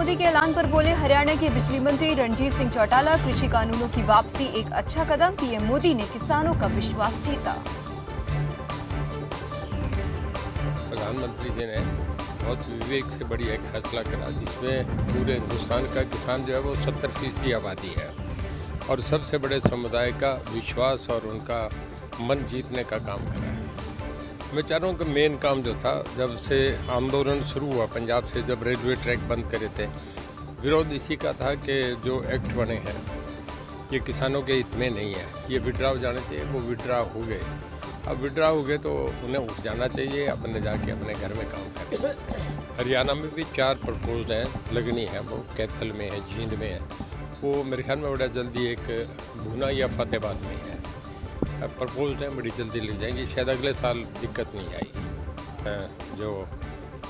मोदी के ऐलान पर बोले हरियाणा के बिजली मंत्री रणजीत सिंह चौटाला, कृषि कानूनों की वापसी एक अच्छा कदम, पीएम मोदी ने किसानों का विश्वास जीता। प्रधानमंत्री जी ने बहुत विवेक से बढ़िया एक फैसला करा, जिसमें पूरे हिंदुस्तान का किसान जो है वो 70% आबादी है और सबसे बड़े समुदाय का विश्वास और उनका मन जीतने का काम करा है। मैं चाह रहा हूँ कि मेन काम जो था, जब से आंदोलन शुरू हुआ पंजाब से, जब रेलवे ट्रैक बंद करे थे, विरोध इसी का था कि जो एक्ट बने हैं ये किसानों के हित में नहीं है, ये विड्रा हो जाने चाहिए। वो विड्रा हो गए। अब विड्रा हो गए तो उन्हें उठ जाना चाहिए, अपने जाके अपने घर में काम करें। हरियाणा में भी 4 प्रपोज हैं, लगनी है, वो कैथल में है, जींद में है। वो मेरे ख्याल में बड़ा जल्दी एक भूना या फतेहाबाद में है प्रपोज है, बड़ी जल्दी लग जाएंगी, शायद अगले साल दिक्कत नहीं आएगी। जो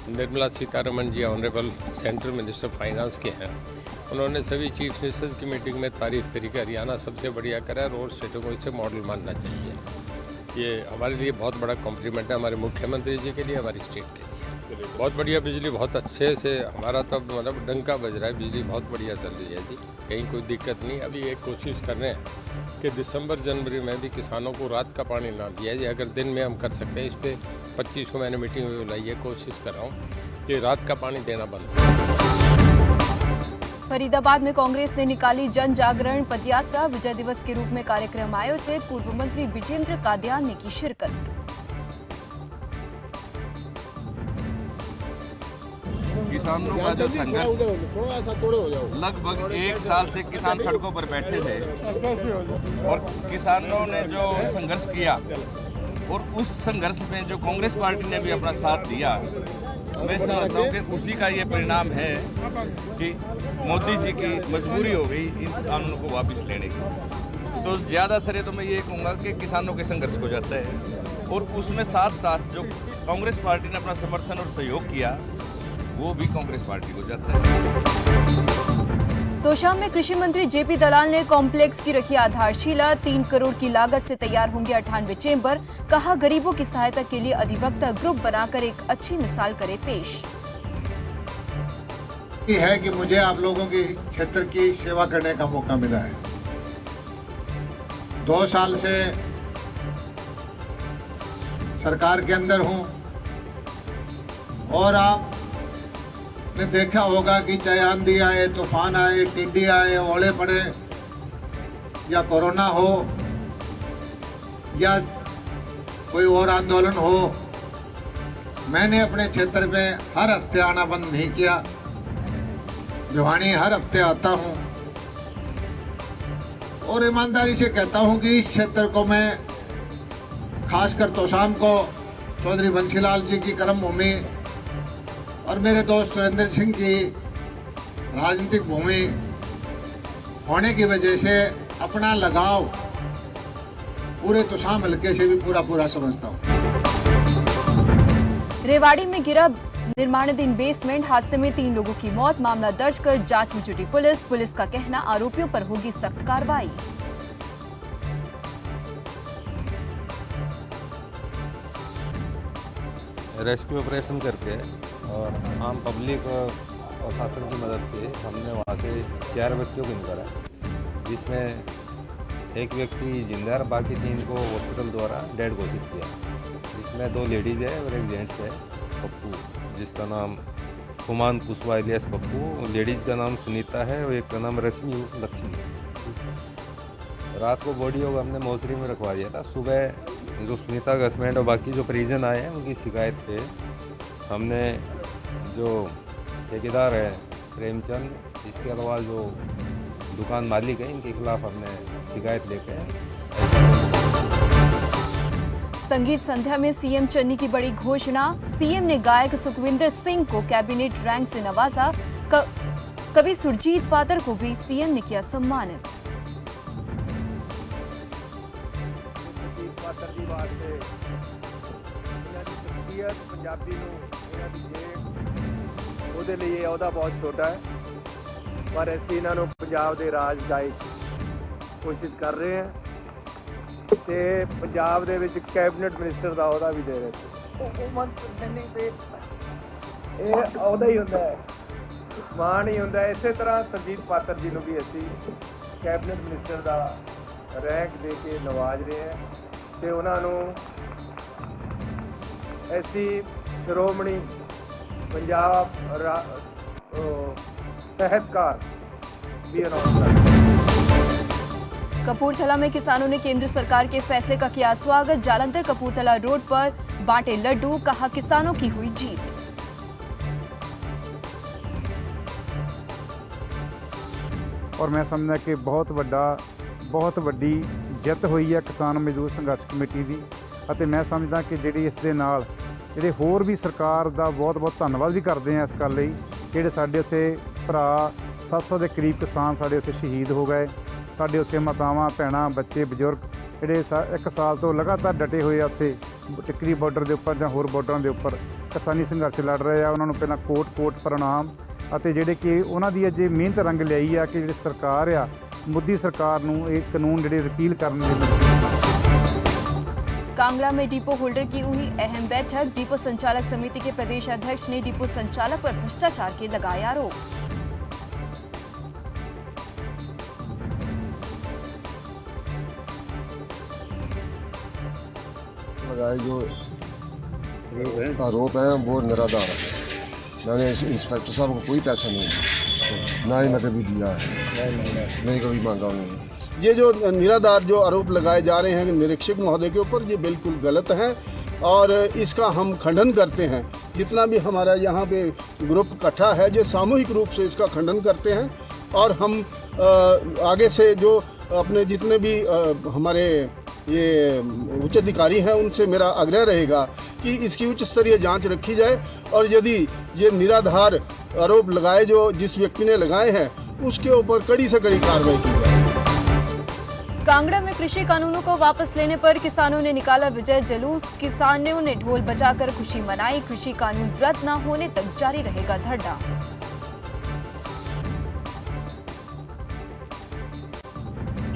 Nirmala Sitharaman ji honourable central minister finance के हैं, उन्होंने सभी चीफ मिनिस्टर्स की मीटिंग में तारीफ़ करी कि हरियाणा सबसे बढ़िया करा है, और स्टेटों को इसे मॉडल मानना चाहिए। ये हमारे लिए बहुत बड़ा कॉम्प्लीमेंट है, हमारे मुख्यमंत्री जी के लिए, हमारी स्टेट के लिए। बहुत बढ़िया बिजली, बहुत अच्छे से हमारा तब मतलब डंका बज रहा है, बिजली बहुत बढ़िया चल रही है जी, कहीं कोई दिक्कत नहीं। अभी एक कोशिश कर रहे हैं कि दिसंबर जनवरी में भी किसानों को रात का पानी ना दिया जाए। अगर दिन में हम कर सकते हैं, इस पर 25 को मैंने मीटिंग में बुलाई है, कोशिश कर रहा हूँ कि रात का पानी देना बंद। फरीदाबाद में कांग्रेस ने निकाली जन जागरण पदयात्रा, विजय दिवस के रूप में कार्यक्रम आयोजित, पूर्व मंत्री विजेंद्र कादियान ने की शिरकत। किसानों का जो संघर्ष, लगभग 1 साल से किसान सड़कों पर बैठे थे और किसानों ने जो संघर्ष किया, और उस संघर्ष में जो कांग्रेस पार्टी ने भी अपना साथ दिया, मैं समझता हूँ कि उसी का ये परिणाम है कि मोदी जी की मजबूरी हो गई इन कानूनों को वापस लेने की। तो ज़्यादा सरे तो मैं ये कहूँगा कि किसानों के संघर्ष हो जाता है, और उसमें साथ साथ जो कांग्रेस पार्टी ने अपना समर्थन और सहयोग किया, वो भी कांग्रेस पार्टी को जाता है। तोशाम में कृषि मंत्री जेपी दलाल ने कॉम्प्लेक्स की रखी आधारशिला, 3 करोड़ की लागत से तैयार होंगे 98 चेंबर, कहा गरीबों की सहायता के लिए अधिवक्ता ग्रुप बनाकर एक अच्छी मिसाल करे पेश। ये है कि मुझे आप लोगों के क्षेत्र की सेवा करने का मौका मिला है। 2 साल से सरकार के अंदर हूं, और आपने देखा होगा कि चाहे आंधी आए, तूफान आए, टिड्डी आए, ओले पड़े, या कोरोना हो या कोई और आंदोलन हो, मैंने अपने क्षेत्र में हर हफ्ते आना बंद नहीं किया। भिवानी हर हफ्ते आता हूं, और ईमानदारी से कहता हूं कि इस क्षेत्र को मैं, खासकर तोशाम को, चौधरी बंसीलाल जी की कर्म भूमि और मेरे दोस्त सुरेंद्र सिंह की राजनीतिक भूमि होने की वजह से अपना लगाव पूरे तोशाम हल्के से भी पूरा समझता हूँ। रेवाड़ी में गिरा निर्माणाधीन बेसमेंट, हादसे में 3 लोगों की मौत, मामला दर्ज कर जांच में जुटी पुलिस का कहना आरोपियों पर होगी सख्त कार्रवाई। रेस्क्यू ऑपरेशन करके और आम पब्लिक और प्रशासन की मदद से हमने वहाँ से 4 व्यक्तियों को निकाला, जिसमें एक व्यक्ति जिंदा है, बाकी 3 को हॉस्पिटल द्वारा डेड घोषित किया, जिसमें 2 लेडीज़ है और एक जेंट्स है, पप्पू, जिसका नाम कुमान कुशवाहा इलियास पप्पू, लेडीज़ का नाम सुनीता है और एक का नाम रश्मि लक्ष्मी। रात को बॉडी को हमने मोर्चरी में रखवा दिया था। सुबह जो सुनीता का हस्बैंड और बाकी जो परिजन आए हैं, उनकी शिकायत पे हमने जो ठेकेदार है प्रेमचंद, इसके अलावा जो दुकान मालिक है, इनके खिलाफ हमने शिकायत लेके संगीत संध्या में सीएम चन्नी की बड़ी घोषणा, सीएम ने गायक सुखविंदर सिंह को कैबिनेट रैंक से नवाजा, कवि सुरजीत पातर को भी सीएम ने किया सम्मानित। पंजाबी ਉਹਦੇ ਲਈ ਇਹ ਅਹੁਦਾ ਬਹੁਤ ਛੋਟਾ ਹੈ, ਪਰ ਅਸੀਂ ਇਹਨਾਂ ਨੂੰ ਪੰਜਾਬ ਦੇ ਰਾਜ ਦਾ ਕੋਸ਼ਿਸ਼ ਕਰ ਰਹੇ ਹਾਂ, ਤੇ ਪੰਜਾਬ ਦੇ ਵਿੱਚ ਕੈਬਨਿਟ ਮਿਨਿਸਟਰ ਦਾ ਅਹੁਦਾ ਵੀ ਦੇ ਰਹੇ। ਉਹ ਮੰਤਰੀ ਤੇ ਇਹ ਅਹੁਦਾ ਹੀ ਹੁੰਦਾ ਹੈ ਮਾਣ ਹੀ ਹੁੰਦਾ। ਇਸੇ ਤਰ੍ਹਾਂ ਸਰਜੀਤ ਪਾਤਰ ਜੀ ਨੂੰ ਵੀ ਅਸੀਂ ਕੈਬਨਿਟ ਮਿਨਿਸਟਰ ਦਾ ਰੈਂਕ ਦੇ ਕੇ ਨਵਾਜ ਰਹੇ ਹਾਂ ਤੇ ਉਹਨਾਂ ਨੂੰ ਐਸੀ ਸ਼੍ਰੋਮਣੀ ਪੰਜਾਬ ਸਾਹਿਤਕਾਰ भी अनाउंस कर। कपूरथला में किसानों ने केंद्र सरकार के फैसले का किया स्वागत। जालंधर कपूरथला रोड पर बांटे लड्डू, कहा किसानों की हुई जीत। और मैं समझदा कि बहुत वड्डी जिੱਤ ਹੋਈ ਹੈ ਕਿਸਾਨ ਮਜ਼ਦੂਰ ਸੰਘਰਸ਼ ਕਮੇਟੀ ਦੀ ਅਤੇ ਮੈਂ ਸਮਝਦਾ ਕਿ ਜਿਹੜੀ ਇਸ ਦੇ ਨਾਲ ਜਿਹੜੇ ਹੋਰ ਵੀ ਸਰਕਾਰ ਦਾ ਬਹੁਤ ਧੰਨਵਾਦ ਵੀ ਕਰਦੇ ਆ ਇਸ ਗੱਲ ਲਈ। ਜਿਹੜੇ ਸਾਡੇ ਉੱਥੇ ਭਰਾ 700 ਦੇ ਕਰੀਬ ਕਿਸਾਨ ਸਾਡੇ ਉੱਥੇ ਸ਼ਹੀਦ ਹੋ ਗਏ। ਸਾਡੇ ਉੱਥੇ ਮਾਤਾਵਾਂ ਭੈਣਾਂ ਬੱਚੇ ਬਜ਼ੁਰਗ ਜਿਹੜੇ 1 ਸਾਲ ਤੋਂ ਲਗਾਤਾਰ ਡਟੇ ਹੋਏ ਆ ਉੱਥੇ ਟਿੱਕਰੀ ਬਾਰਡਰ ਦੇ ਉੱਪਰ ਜਾਂ ਹੋਰ ਬਾਰਡਰਾਂ ਦੇ ਉੱਪਰ ਕਿਸਾਨੀ ਸੰਘਰਸ਼ ਲੜ ਰਹੇ ਆ। ਉਹਨਾਂ ਨੂੰ ਪਹਿਲਾਂ ਕੋਟ ਪ੍ਰਣਾਮ ਅਤੇ ਜਿਹੜੇ ਕਿ ਉਹਨਾਂ ਦੀ ਅਜੇ ਮਿਹਨਤ ਰੰਗ ਲਿਆਈ ਆ ਕਿ ਜਿਹੜੀ ਸਰਕਾਰ ਆ मोदी सरकार ਨੂੰ ਇਹ ਕਾਨੂੰਨ ਜਿਹੜੇ ਰਿਪੀਲ ਕਰਨ ਦੇ। कांगड़ा में डिपो होल्डर की हुई अहम बैठक। डिपो संचालक समिति के प्रदेश अध्यक्ष ने डिपो संचालक पर भ्रष्टाचार के लगाए आरोप। लगाए जो आरोप है वो निराधार है। मैंने इंस्पेक्टर साहब को कोई पैसा नहीं दिया, ना ही मैं कभी दिया है, नहीं कभी मांगा उन्होंने। ये जो निराधार जो आरोप लगाए जा रहे हैं निरीक्षक महोदय के ऊपर, ये बिल्कुल गलत है और इसका हम खंडन करते हैं। जितना भी हमारा यहाँ पे ग्रुप इकट्ठा है ये सामूहिक रूप से इसका खंडन करते हैं और हम आगे से जो अपने जितने भी हमारे ये उच्च अधिकारी हैं उनसे मेरा आग्रह रहेगा कि इसकी उच्च स्तरीय जांच रखी जाए और यदि ये निराधार आरोप लगाए जो जिस व्यक्ति ने लगाए हैं उसके ऊपर कड़ी से कड़ी कार्रवाई की जाए। कांगड़ा में कृषि कानूनों को वापस लेने पर किसानों ने निकाला विजय जुलूस। किसानों ने ढोल बजाकर खुशी मनाई। कृषि कानून रद्द न होने तक जारी रहेगा धरना।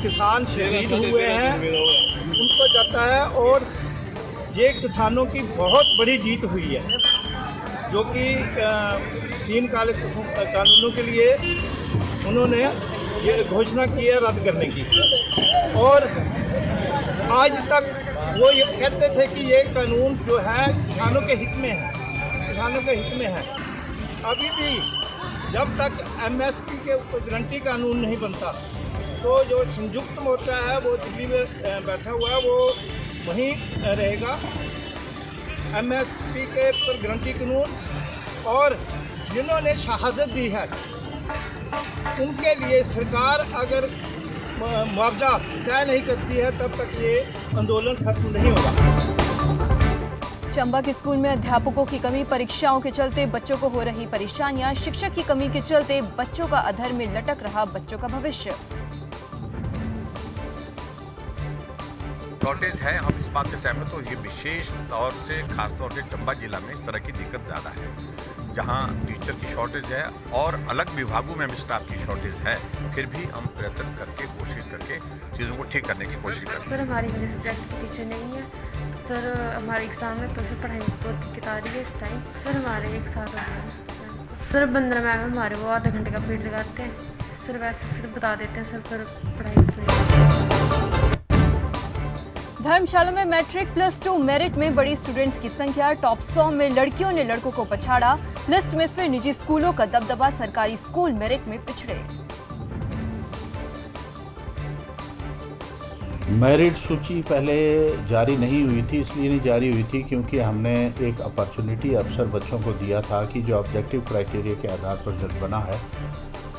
किसान शहीद हुए हैं उनको जाता है और ये किसानों की बहुत बड़ी जीत हुई है जो कि 3 काले कानूनों के लिए उन्होंने ये घोषणा की है रद्द करने की। और आज तक वो ये कहते थे कि ये कानून जो है किसानों के हित में है, किसानों के हित में है। अभी भी जब तक MSP के ऊपर गारंटी कानून नहीं बनता तो जो संयुक्त मोर्चा है वो दिल्ली में बैठा हुआ है, वो वहीं रहेगा। MSP के ऊपर गारंटी कानून और जिन्होंने शहादत दी है उनके लिए सरकार अगर मुआवजा तय नहीं करती है तब तक ये आंदोलन खत्म नहीं होगा। चंबा के स्कूल में अध्यापकों की कमी, परीक्षाओं के चलते बच्चों को हो रही परेशानियां। शिक्षक की कमी के चलते बच्चों का अधर में लटक रहा बच्चों का भविष्य। शॉर्टेज है, हम इस बात से सहमत हो। ये विशेष तौर से खास तौर से चंबा जिला में इस तरह की दिक्कत ज़्यादा है जहाँ टीचर की शॉर्टेज है और अलग विभागों में भी स्टाफ की शॉर्टेज है। फिर भी हम प्रयत्न करके कोशिश करके चीज़ों को ठीक करने की कोशिश करते हैं। सर हमारी इंग्लिश सब्जेक्ट की टीचर नहीं है सर। हमारे एग्ज़ाम में तो सर पढ़ाई बहुत दिक्कत आ रही है इस टाइम। सर हमारे 1 साल हो गया सर। 15 मैम हमारे वो आधा घंटे का पीरियड लगाते हैं सर। वैसे सिर्फ बता देते हैं सर, फिर पढ़ाई धर्मशाला में मैट्रिक +2 मेरिट में बड़ी स्टूडेंट्स की संख्या। टॉप 100 में लड़कियों ने लड़कों को पछाड़ा। लिस्ट में फिर निजी स्कूलों का दबदबा, सरकारी स्कूल मेरिट में पिछड़े। मेरिट सूची पहले जारी नहीं हुई थी, इसलिए नहीं जारी हुई थी क्योंकि हमने एक अपॉर्चुनिटी अवसर बच्चों को दिया था कि जो ऑब्जेक्टिव क्राइटेरिया के आधार पर जज बना है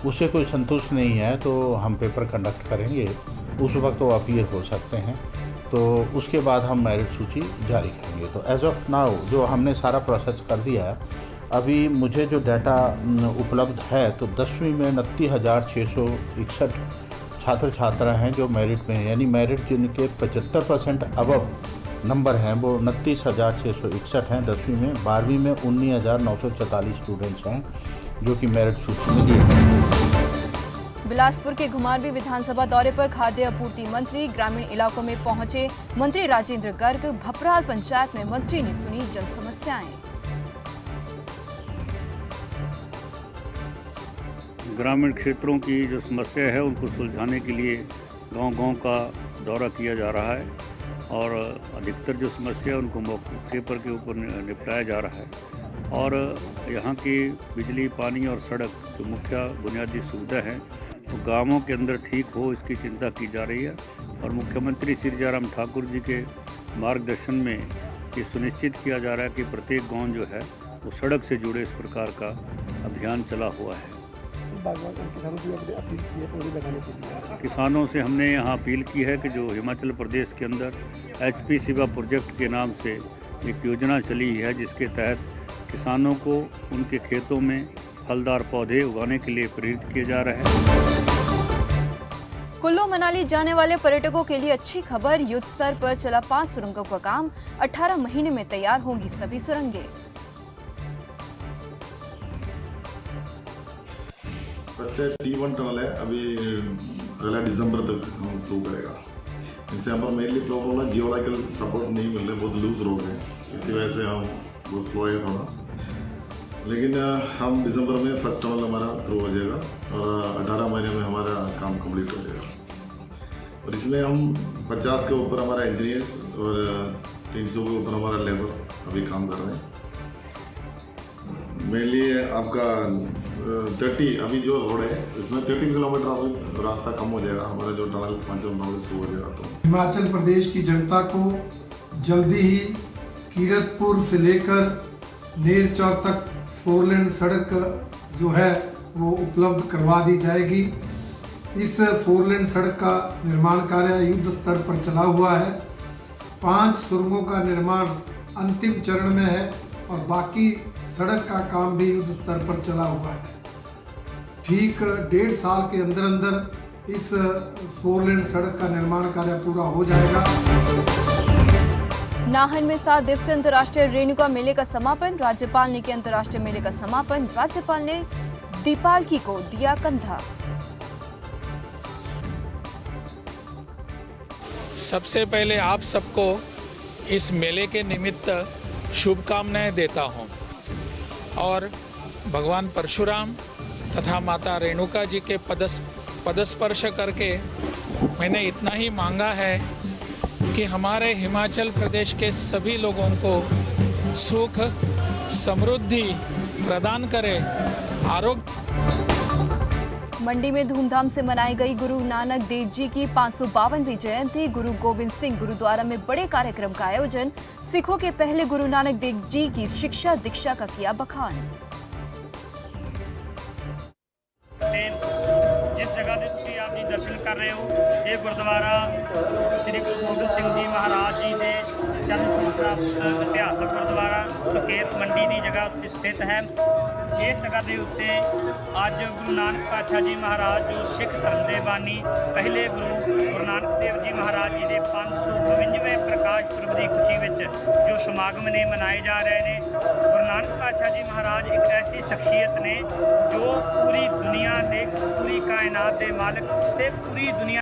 उससे कोई संतुष्ट नहीं है तो हम पेपर कंडक्ट करेंगे, उस वक्त वो अपीयर हो सकते हैं, तो उसके बाद हम मेरिट सूची जारी करेंगे। तो एज ऑफ नाउ जो हमने सारा प्रोसेस कर दिया है, अभी मुझे जो डाटा उपलब्ध है तो 10वीं में 29,661 छात्र छात्रा हैं जो मेरिट में हैं, यानी मेरिट जिनके 75% अबव नंबर हैं वो 29,661 हैं 10वीं में। 12वीं में 19,944 स्टूडेंट्स हैं जो कि मेरिट सूची में दिए गए। बिलासपुर के घुमारवी विधानसभा दौरे पर खाद्य आपूर्ति मंत्री ग्रामीण इलाकों में पहुंचे। मंत्री राजेंद्र गर्ग, भपराल पंचायत में मंत्री ने सुनी जन समस्याएं। ग्रामीण क्षेत्रों की जो समस्या है उनको सुलझाने के लिए गांव-गांव का दौरा किया जा रहा है और अधिकतर जो समस्या है उनको मौके पर के ऊपर निपटाया जा रहा है और यहाँ की बिजली, पानी और सड़क जो मुख्य बुनियादी सुविधा है तो गाँवों के अंदर ठीक हो, इसकी चिंता की जा रही है और मुख्यमंत्री श्री जयराम ठाकुर जी के मार्गदर्शन में ये सुनिश्चित किया जा रहा है कि प्रत्येक गांव जो है वो सड़क से जुड़े इस प्रकार का अभियान चला हुआ है। किसानों से हमने यहाँ अपील की है कि जो हिमाचल प्रदेश के अंदर HP शिवा प्रोजेक्ट के नाम से एक योजना चली है जिसके तहत किसानों को उनके खेतों में फलदार पौधे उगाने के लिए प्रेरित किए जा रहे हैं। कुल्लू मनाली जाने वाले पर्यटकों के लिए अच्छी खबर, युद्ध स्तर पर चला 5 सुरंगों का काम, 18 महीने में तैयार होंगी सभी सुरंगें। फर्स्ट T1 टनल है, अभी 1 दिसंबर तक हम फ्लो करेगा। इनसे यहाँ पर मेनली प्रॉब्लम है जियोलॉजिकल सपोर्ट नहीं मिल रहा, बहुत लूज रोड है, इसी वजह से हम बहुत स्लो है थोड़ा, लेकिन हम दिसंबर में फर्स्ट टनल हमारा थ्रू हो जाएगा और 18 महीने में हमारा काम कंप्लीट हो जाएगा। और इसमें हम 50 के ऊपर हमारा इंजीनियर्स और 300 के ऊपर हमारा लेबर अभी काम कर रहे हैं। मेनली आपका 30 अभी जो रोड है इसमें 13 किलोमीटर रास्ता कम हो जाएगा, हमारा जो टनल 5 थ्रू हो जाएगा। तो हिमाचल प्रदेश की जनता को जल्दी ही कीरतपुर से लेकर नेरचौक तक 4 लेन सड़क जो है वो उपलब्ध करवा दी जाएगी। इस 4 लेन सड़क का निर्माण कार्य युद्ध स्तर पर चला हुआ है। 5 सुरंगों का निर्माण अंतिम चरण में है और बाकी सड़क का काम भी युद्ध स्तर पर चला हुआ है। ठीक 1.5 साल के अंदर अंदर इस 4 लेन सड़क का निर्माण कार्य पूरा हो जाएगा। नाहन में 7 दिवसीय अंतर्राष्ट्रीय रेणुका मेले का समापन, राज्यपाल ने किया अंतर्राष्ट्रीय मेले का समापन, राज्यपाल ने दीपालकी को दिया कंधा। सबसे पहले आप सबको इस मेले के निमित्त शुभकामनाएं देता हूं और भगवान परशुराम तथा माता रेणुका जी के पदस्पर्श करके मैंने इतना ही मांगा है कि हमारे हिमाचल प्रदेश के सभी लोगों को सुख समृद्धि प्रदान करे, आरोग्य। मंडी में धूमधाम से मनाई गई गुरु नानक देव जी की 552वीं जयंती, गुरु गोविंद सिंह गुरुद्वारा में बड़े कार्यक्रम का आयोजन, सिखों के पहले गुरु नानक देव जी की शिक्षा दीक्षा का किया बखान। जिस जगह के तुसीं आप जी दर्शन कर रहे हो ये गुरुद्वारा श्री गुरु गोबिंद सिंह जी महाराज जी के जन्म छूट प्राप्त इतिहासक गुरुद्वारा सुकेत मंडी की जगह स्थित है। इस जगह के उत्ते अज गुरु नानक पातशाह जी महाराज जो सिख धर्म के बानी पहले गुरु नानक देव जी महाराज जी के 552वें प्रकाश पुरब की खुशी में जो समागम ने मनाए जा रहे हैं। गुरु नानक पातशाह जी महाराज एक ऐसी शख्सियत ने जो पूरी दुनिया के, पूरी कायनात के मालिक ते पूरी दुनिया।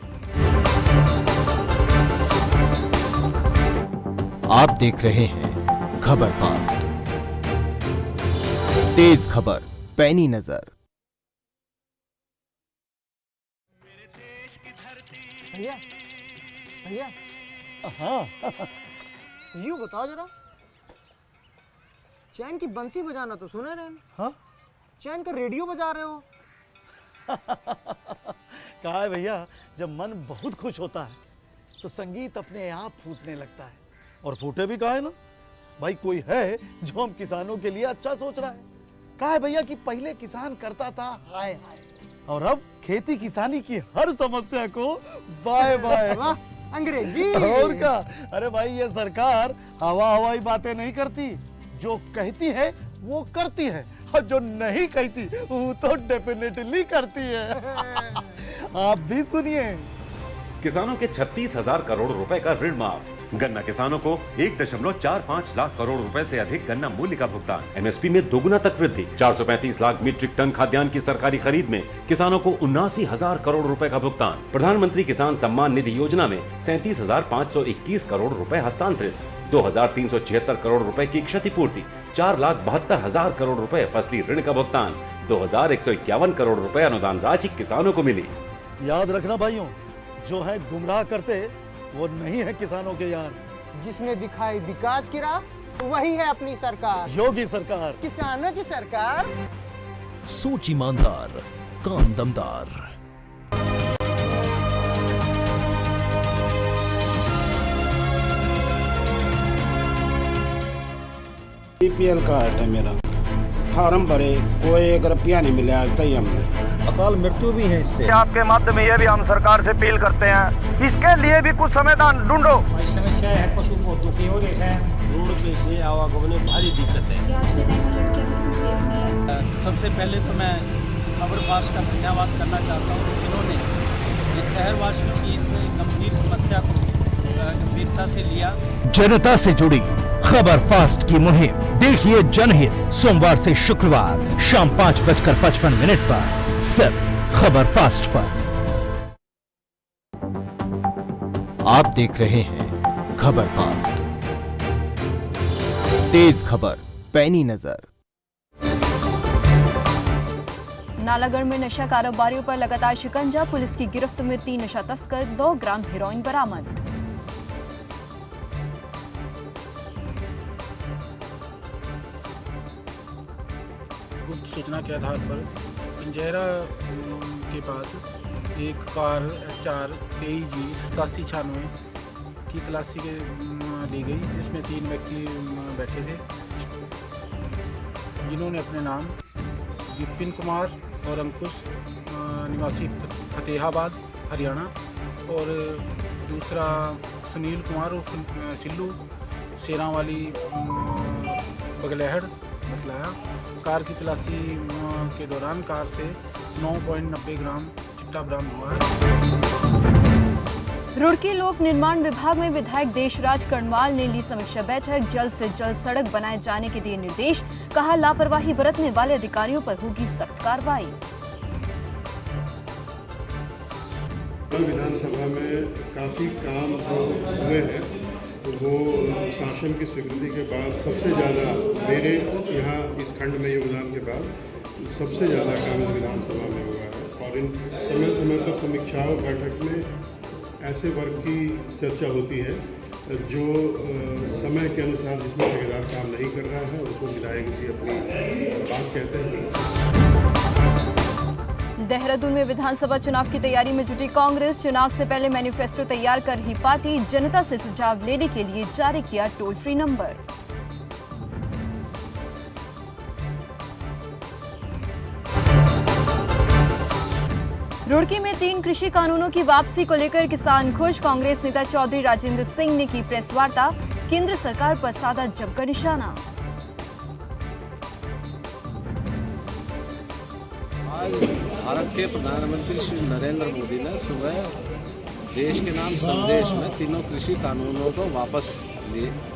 आप देख रहे हैं खबर फास्ट, तेज खबर पैनी नजर। भैया भैया हाँ यूँ बताओ जरा, चैन की बंसी बजाना तो सुने रहे हैं, हाँ चैन का रेडियो बजा रहे हो। कहा है भैया, जब मन बहुत खुश होता है तो संगीत अपने आप फूटने लगता है। और फूटे भी कहा है ना भाई, कोई है जो हम किसानों के लिए अच्छा सोच रहा है। कहा है भैया कि पहले किसान करता था हाय हाय, और अब खेती किसानी की हर समस्या को बाय बाय। अंग्रेजी और क्या, अरे भाई ये सरकार हवा हवाई बातें नहीं करती, जो कहती है वो करती है, और जो नहीं कहती वो तो डेफिनेटली करती है। आप भी सुनिए। किसानों के 36,000 करोड़ रुपए का ऋण माफ, गन्ना किसानों को 1.45 लाख करोड़ रुपए से अधिक गन्ना मूल्य का भुगतान, एमएसपी में दोगुना तक वृद्धि, 435 लाख मीट्रिक टन खाद्यान्न की सरकारी खरीद में किसानों को 79,000 करोड़ रुपए का भुगतान, प्रधानमंत्री किसान सम्मान निधि योजना में 37,521 करोड़ रुपए हस्तांतरित, 2,376 करोड़ रुपए की क्षतिपूर्ति, 4,72,000 करोड़ रुपए फसली ऋण का भुगतान, 2,151 करोड़ रुपए अनुदान राशि किसानों को मिली। याद रखना भाइयों, जो है गुमराह करते वो नहीं है किसानों के यार। जिसने दिखाई विकास की राह, वही है अपनी सरकार, योगी सरकार, किसानों की सरकार। सोच ईमानदार, काम दमदार। बीपीएल कार्ड है मेरा, फार्म भरे, कोई 1 रुपया नहीं मिला आज तक हमने। अकाल मृत्यु भी है इससे। आपके माध्यम में ये भी हम सरकार से अपील करते हैं, इसके लिए भी कुछ समाधान ढूंढो। समस्या है, पशु बहुत दुखी हो रहे हैं, रोड पे से आवागमन में भारी दिक्कत है। आज के टाइम में लड़कियां बिल्कुल सेफ नहीं है। सबसे पहले तो मैं खबरबाज का धन्यवाद करना चाहता हूँ, जिन्होंने इस शहरवासियों की इस गंभीर समस्या को गंभीरता से लिया। जनता से जुड़ी खबर फास्ट की मुहिम देखिए जनहित सोमवार से शुक्रवार शाम 5:55 पर सिर्फ खबर फास्ट पर। आप देख रहे हैं खबर फास्ट, तेज खबर पैनी नजर। नालागढ़ में नशा कारोबारियों पर लगातार शिकंजा, पुलिस की गिरफ्त में 3 नशा तस्कर, 2 ग्राम हेरोइन बरामद। गुप्त सूचना के आधार पर पंजेरा के पास एक कार HR 23G 8796 की तलाशी के ली गई, जिसमें 3 व्यक्ति बैठे थे, जिन्होंने अपने नाम विपिन कुमार और अंकुश निवासी फतेहाबाद हरियाणा और दूसरा सुनील कुमार और सिल्लू शेरावाली बगलहड़ बतलाया। कार की तलाशी के दौरान कार से 9.90 ग्राम चिट्टा बरामद हुआ है। रुड़की लोक निर्माण विभाग में विधायक देशराज कर्णवाल ने ली समीक्षा बैठक, जल्द से जल्द सड़क बनाए जाने के दिए निर्देश, कहा लापरवाही बरतने वाले अधिकारियों पर होगी सख्त कार्रवाई। विधानसभा में काफ़ी काम हुए हैं, वो शासन की स्वीकृति के बाद सबसे ज़्यादा मेरे यहाँ इस खंड में योगदान के बाद सबसे ज़्यादा काम विधानसभा में हुआ है। और इन समय समय पर समीक्षाओं बैठक में ऐसे वर्ग की चर्चा होती है जो समय के अनुसार जिसमें ठेकेदार काम नहीं कर रहा है उसको विधायक जी अपनी बात कहते हैं। देहरादून में विधानसभा चुनाव की तैयारी में जुटी कांग्रेस, चुनाव से पहले मैनिफेस्टो तैयार कर रही पार्टी, जनता से सुझाव लेने के लिए जारी किया टोल फ्री नंबर। रुड़की में 3 कृषि कानूनों की वापसी को लेकर किसान खुश, कांग्रेस नेता चौधरी राजेंद्र सिंह ने की प्रेस वार्ता, केंद्र सरकार पर साधा जमकर निशाना। आज भारत के प्रधानमंत्री श्री नरेंद्र मोदी ने सुबह देश के नाम संदेश में 3 कृषि कानूनों को वापस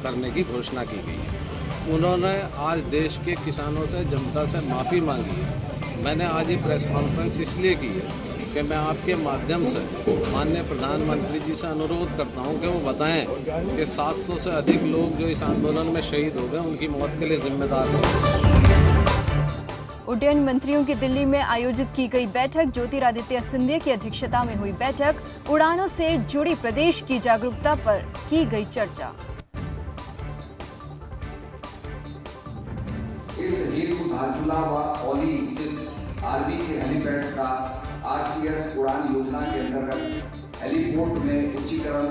करने की घोषणा की गई है। उन्होंने आज देश के किसानों से, जनता से माफ़ी मांगी है। मैंने आज ये प्रेस कॉन्फ्रेंस इसलिए की है कि मैं आपके माध्यम से माननीय प्रधानमंत्री जी से अनुरोध करता हूं कि वो बताएं कि 700 से अधिक लोग जो इस आंदोलन में शहीद हो गए, उनकी मौत के लिए जिम्मेदार हैं। उड्डयन मंत्रियों की दिल्ली में आयोजित की गई बैठक, ज्योतिरादित्य सिंधिया की अध्यक्षता में हुई बैठक, उड़ानों से जुड़ी प्रदेश की जागरूकता पर की गई चर्चा। इस हीरू धारचूला व औली स्थित आर्मी के हेलीपैड्स का RCS उड़ान योजना के अंतर्गत हेलीपोर्ट में उच्चीकरण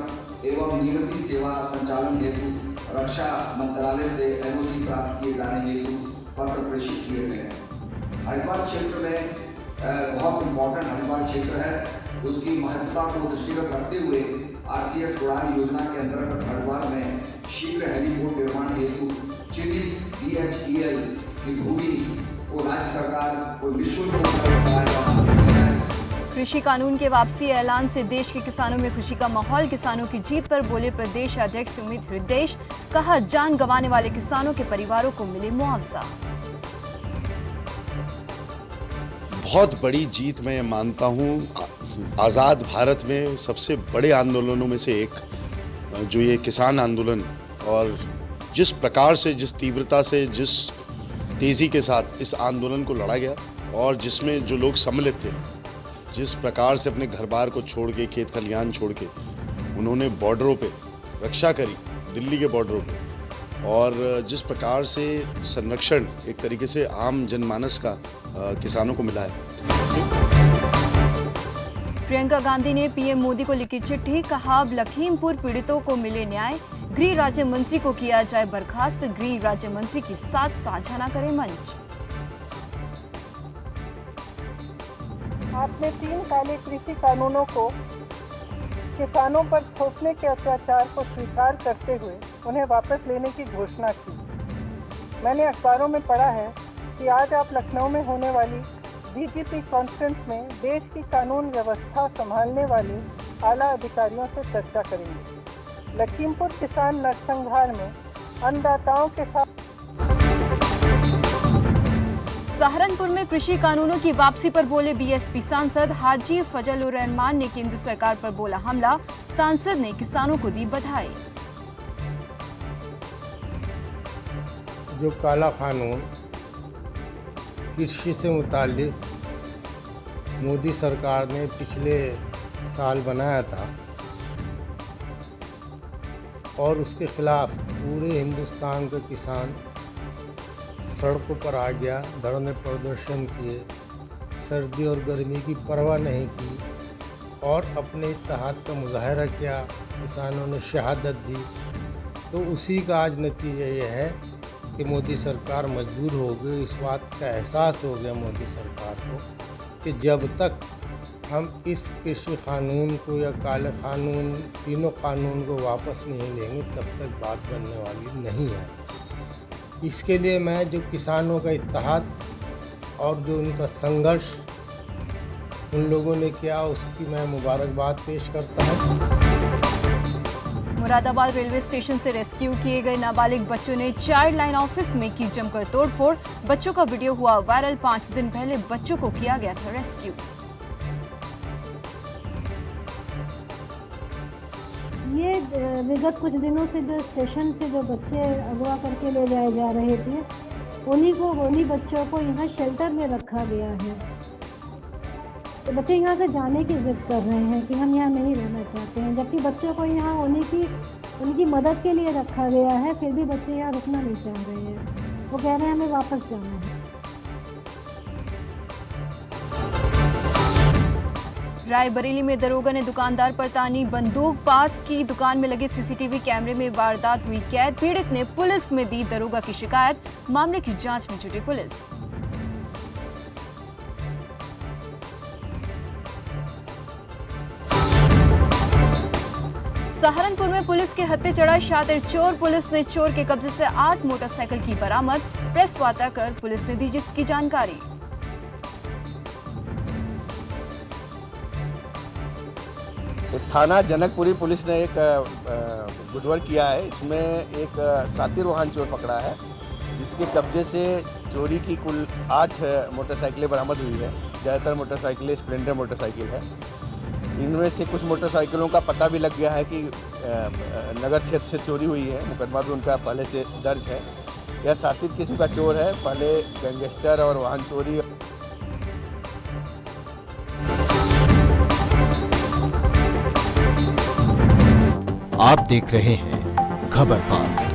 एवं निगमित सेवा संचालन हेतु रक्षा मंत्रालय से NOC प्राप्त किए जाने हेतु पत्र प्रेषित किए गए हैं। हरिद्वार क्षेत्र में बहुत इम्पोर्टेंट हरिद्वार क्षेत्र है, उसकी महत्वता को दृष्टिगत रखते हुए RCS उड़ान योजना के अंतर्गत हरिद्वार में शीघ्र हेलीपोर्ट निर्माण हेतु चिन्हित DHEL की भूमि को राज्य सरकार को निःशुल्क उपलब्ध कराया जाना है। कृषि कानून के वापसी ऐलान से देश के किसानों में खुशी का माहौल, किसानों की जीत पर बोले प्रदेश अध्यक्ष सुमित हृदय, कहा जान गंवाने वाले किसानों के परिवारों को मिले मुआवजा। बहुत बड़ी जीत मैं मानता हूँ। आज़ाद भारत में सबसे बड़े आंदोलनों में से एक जो ये किसान आंदोलन और जिस प्रकार से, जिस तीव्रता से, जिस तेज़ी के साथ इस आंदोलन को लड़ा गया और जिसमें जो लोग सम्मिलित थे, जिस प्रकार से अपने घर बार को छोड़ के, खेत खलिहान छोड़ के उन्होंने बॉर्डरों पे रक्षा करी, दिल्ली के बॉर्डरों पे, और जिस प्रकार से संरक्षण एक तरीके से आम जनमानस का किसानों को मिला है। प्रियंका गांधी ने पीएम मोदी को लिखी चिट्ठी, कहा अब लखीमपुर पीड़ितों को मिले न्याय, गृह राज्य मंत्री को किया जाए बर्खास्त, गृह राज्य मंत्री के साथ साझा न करे मंच। आपने 3 काले कृषि कानूनों को किसानों पर थोपने के अत्याचार को स्वीकार करते हुए उन्हें वापस लेने की घोषणा की। मैंने अखबारों में पढ़ा है कि आज आप लखनऊ में होने वाली बीजेपी कॉन्फ्रेंस में देश की कानून व्यवस्था संभालने वाले आला अधिकारियों से चर्चा करेंगे। लखीमपुर किसान नरसंहार में अन्नदाताओं के साथ। सहारनपुर में कृषि कानूनों की वापसी पर बोले बीएसपी सांसद, हाजी फजल उर रहमान ने केंद्र सरकार पर बोला हमला, सांसद ने किसानों को दी बधाई। जो काला कानून कृषि से मुताल्लिक मोदी सरकार ने पिछले साल बनाया था और उसके खिलाफ पूरे हिंदुस्तान के किसान सड़कों पर आ गया, धरने प्रदर्शन किए, सर्दी और गर्मी की परवाह नहीं की और अपने इत्तेहाद का मुजाहरा किया, किसानों ने शहादत दी। तो उसी का आज नतीजा ये है कि मोदी सरकार मजबूर हो गई। इस बात का एहसास हो गया मोदी सरकार को कि जब तक हम इस कृषि कानून को या काले कानून, तीनों कानून को वापस नहीं लेंगे तब तक बात बनने वाली नहीं है। इसके लिए मैं जो किसानों का इत्तेहाद और जो उनका संघर्ष उन लोगों ने किया उसकी मैं मुबारकबाद पेश करता हूँ। मुरादाबाद रेलवे स्टेशन से रेस्क्यू किए गए नाबालिग बच्चों ने चाइल्ड लाइन ऑफिस में की जमकर तोड़फोड़, बच्चों का वीडियो हुआ वायरल। 5 दिन पहले बच्चों को किया गया था रेस्क्यू। ये विगत कुछ दिनों से जो स्टेशन से जो बच्चे अगवा करके ले जाए जा रहे थे, उन्हीं बच्चों को यहाँ शेल्टर में रखा गया है। तो बच्चे यहाँ से जाने की जिद कर रहे हैं कि हम यहाँ नहीं रहना चाहते हैं, जबकि बच्चों को यहाँ उनकी मदद के लिए रखा गया है, फिर भी बच्चे यहाँ रुकना नहीं चाह रहे हैं। वो कह रहे हैं हमें वापस जाना है। रायबरेली में दरोगा ने दुकानदार पर तानी बंदूक, पास की दुकान में लगे सीसीटीवी कैमरे में वारदात हुई कैद। पीड़ित ने पुलिस में दी दरोगा की शिकायत, मामले की जांच में जुटी पुलिस। सहारनपुर में पुलिस के हत्थे चढ़ा शातिर चोर, पुलिस ने चोर के कब्जे से 8 मोटरसाइकिल की बरामद। प्रेस वार्ता कर पुलिस ने दी जिसकी जानकारी। थाना जनकपुरी पुलिस ने एक गुड वर्क किया है। इसमें एक सातिर वाहन चोर पकड़ा है जिसके कब्जे से चोरी की कुल 8 मोटरसाइकिलें बरामद हुई है। ज़्यादातर मोटरसाइकिलें स्प्लेंडर मोटरसाइकिल है। इनमें से कुछ मोटरसाइकिलों का पता भी लग गया है कि नगर क्षेत्र से चोरी हुई है। मुकदमा भी उनका पहले से दर्ज है। यह सातिर किस्म का चोर है, पहले गैंगस्टर और वाहन चोरी। आप देख रहे हैं खबर फास्ट।